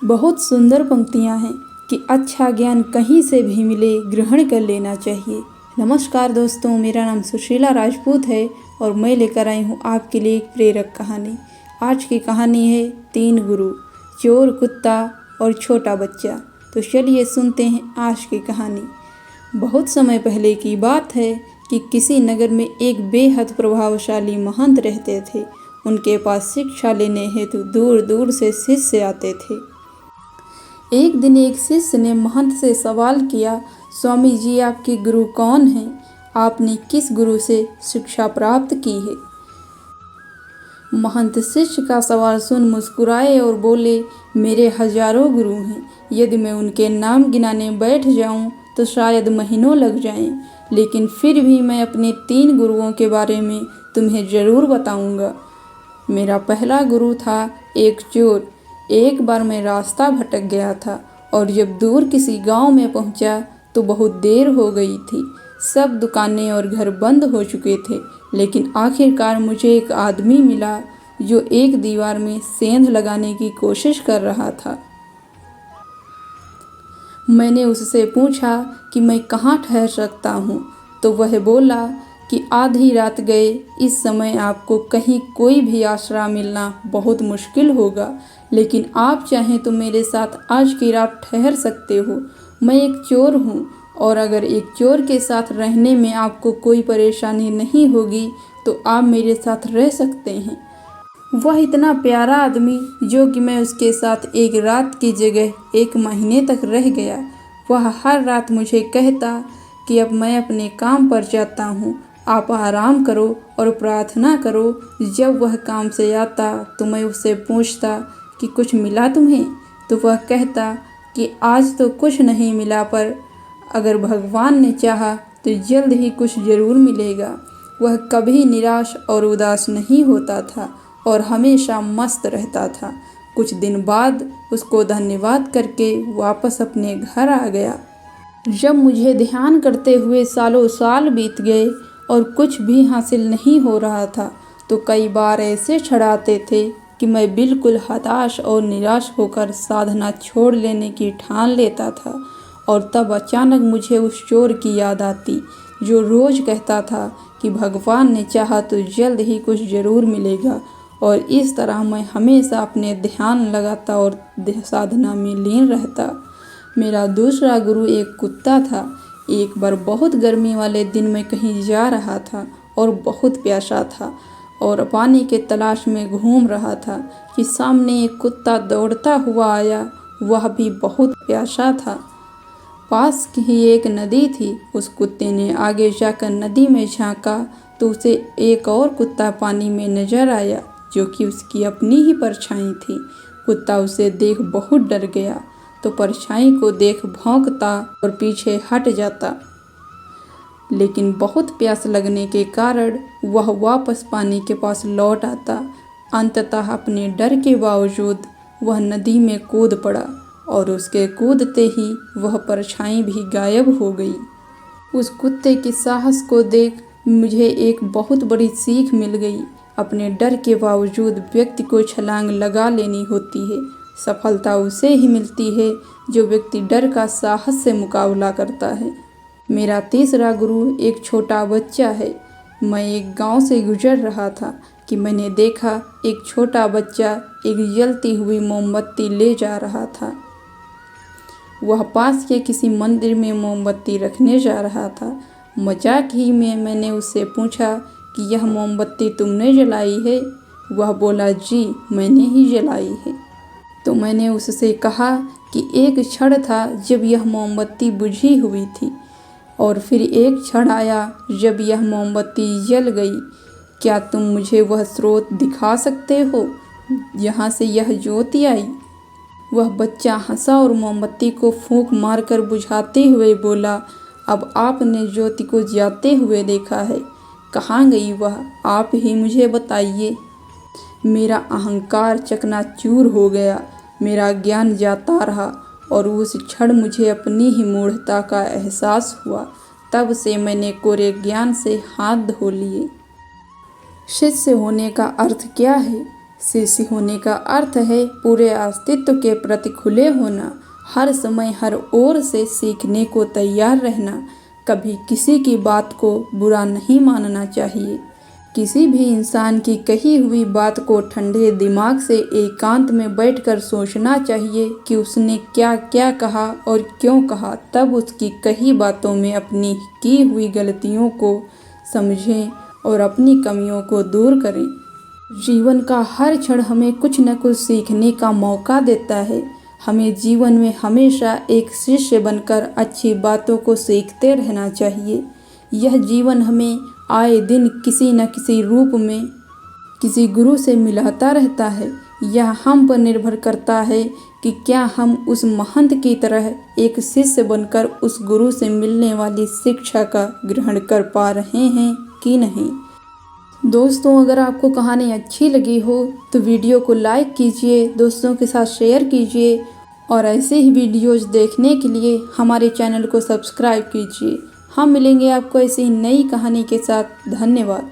बहुत सुंदर पंक्तियाँ हैं कि अच्छा ज्ञान कहीं से भी मिले ग्रहण कर लेना चाहिए। नमस्कार दोस्तों, मेरा नाम सुशीला राजपूत है और मैं लेकर आई हूँ आपके लिए एक प्रेरक कहानी। आज की कहानी है 3 गुरु, चोर, कुत्ता और छोटा बच्चा। तो चलिए सुनते हैं आज की कहानी। बहुत समय पहले की बात है कि किसी नगर में एक बेहद प्रभावशाली महंत रहते थे। उनके पास शिक्षा लेने हेतु दूर दूर से शिष्य आते थे। एक दिन एक शिष्य ने महंत से सवाल किया, स्वामी जी, आपके गुरु कौन हैं? आपने किस गुरु से शिक्षा प्राप्त की है? महंत शिष्य का सवाल सुन मुस्कुराए और बोले, मेरे हजारों गुरु हैं। यदि मैं उनके नाम गिनाने बैठ जाऊं तो शायद महीनों लग जाएं, लेकिन फिर भी मैं अपने 3 गुरुओं के बारे में तुम्हें ज़रूर बताऊंगा। मेरा पहला गुरु था एक चोर। एक बार मैं रास्ता भटक गया था और जब दूर किसी गांव में पहुंचा तो बहुत देर हो गई थी। सब दुकानें और घर बंद हो चुके थे, लेकिन आखिरकार मुझे एक आदमी मिला जो एक दीवार में सेंध लगाने की कोशिश कर रहा था। मैंने उससे पूछा कि मैं कहाँ ठहर सकता हूँ, तो वह बोला कि आधी रात गए इस समय आपको कहीं कोई भी आसरा मिलना बहुत मुश्किल होगा, लेकिन आप चाहें तो मेरे साथ आज की रात ठहर सकते हो। मैं एक चोर हूँ और अगर एक चोर के साथ रहने में आपको कोई परेशानी नहीं होगी तो आप मेरे साथ रह सकते हैं। वह इतना प्यारा आदमी जो कि मैं उसके साथ एक रात की जगह 1 महीने तक रह गया। वह हर रात मुझे कहता कि अब मैं अपने काम पर जाता हूँ, आप आराम करो और प्रार्थना करो। जब वह काम से आता तो मैं उससे पूछता कि कुछ मिला तुम्हें? तो वह कहता कि आज तो कुछ नहीं मिला, पर अगर भगवान ने चाहा तो जल्द ही कुछ ज़रूर मिलेगा। वह कभी निराश और उदास नहीं होता था और हमेशा मस्त रहता था। कुछ दिन बाद उसको धन्यवाद करके वापस अपने घर आ गया। जब मुझे ध्यान करते हुए सालों साल बीत गए और कुछ भी हासिल नहीं हो रहा था, तो कई बार ऐसे क्षण आते थे कि मैं बिल्कुल हताश और निराश होकर साधना छोड़ लेने की ठान लेता था। और तब अचानक मुझे उस चोर की याद आती जो रोज़ कहता था कि भगवान ने चाहा तो जल्द ही कुछ ज़रूर मिलेगा। और इस तरह मैं हमेशा अपने ध्यान लगाता और साधना में लीन रहता। मेरा दूसरा गुरु एक कुत्ता था। एक बार बहुत गर्मी वाले दिन मैं कहीं जा रहा था और बहुत प्यासा था और पानी के तलाश में घूम रहा था कि सामने एक कुत्ता दौड़ता हुआ आया। वह भी बहुत प्यासा था। पास ही एक नदी थी। उस कुत्ते ने आगे जाकर नदी में झांका तो उसे एक और कुत्ता पानी में नजर आया जो कि उसकी अपनी ही परछाई थी। कुत्ता उसे देख बहुत डर गया तो परछाई को देख भौंकता और पीछे हट जाता, लेकिन बहुत प्यास लगने के कारण वह वापस पानी के पास लौट आता। अंततः अपने डर के बावजूद वह नदी में कूद पड़ा और उसके कूदते ही वह परछाई भी गायब हो गई। उस कुत्ते के साहस को देख मुझे एक बहुत बड़ी सीख मिल गई। अपने डर के बावजूद व्यक्ति को छलांग लगा लेनी होती है। सफलता उसे ही मिलती है जो व्यक्ति डर का साहस से मुकाबला करता है। मेरा तीसरा गुरु एक छोटा बच्चा है। मैं एक गांव से गुजर रहा था कि मैंने देखा एक छोटा बच्चा एक जलती हुई मोमबत्ती ले जा रहा था। वह पास के किसी मंदिर में मोमबत्ती रखने जा रहा था। मजाक ही में मैंने उससे पूछा कि यह मोमबत्ती तुमने जलाई है? वह बोला, जी मैंने ही जलाई है। तो मैंने उससे कहा कि एक क्षण था जब यह मोमबत्ती बुझी हुई थी और फिर एक क्षण आया जब यह मोमबत्ती जल गई। क्या तुम मुझे वह स्रोत दिखा सकते हो जहाँ से यह ज्योति आई? वह बच्चा हंसा और मोमबत्ती को फूंक मारकर बुझाते हुए बोला, अब आपने ज्योति को जाते हुए देखा है, कहाँ गई वह? आप ही मुझे बताइए। मेरा अहंकार चकनाचूर हो गया। मेरा ज्ञान जाता रहा और उस क्षण मुझे अपनी ही मूढ़ता का एहसास हुआ। तब से मैंने कोरे ज्ञान से हाथ धो लिए। शिष्य होने का अर्थ क्या है? शिष्य होने का अर्थ है पूरे अस्तित्व के प्रति खुले होना, हर समय हर ओर से सीखने को तैयार रहना, कभी किसी की बात को बुरा नहीं मानना चाहिए। किसी भी इंसान की कही हुई बात को ठंडे दिमाग से एकांत में बैठकर सोचना चाहिए कि उसने क्या क्या कहा और क्यों कहा, तब उसकी कही बातों में अपनी की हुई गलतियों को समझें और अपनी कमियों को दूर करें। जीवन का हर क्षण हमें कुछ न कुछ सीखने का मौका देता है। हमें जीवन में हमेशा एक शिष्य बनकर अच्छी बातों को सीखते रहना चाहिए। यह जीवन हमें आए दिन किसी न किसी रूप में किसी गुरु से मिलाता रहता है। यह हम पर निर्भर करता है कि क्या हम उस महंत की तरह एक शिष्य बनकर उस गुरु से मिलने वाली शिक्षा का ग्रहण कर पा रहे हैं कि नहीं। दोस्तों, अगर आपको कहानी अच्छी लगी हो तो वीडियो को लाइक कीजिए, दोस्तों के साथ शेयर कीजिए और ऐसे ही वीडियोज़ देखने के लिए हमारे चैनल को सब्सक्राइब कीजिए। हम मिलेंगे आपको ऐसी नई कहानी के साथ। धन्यवाद।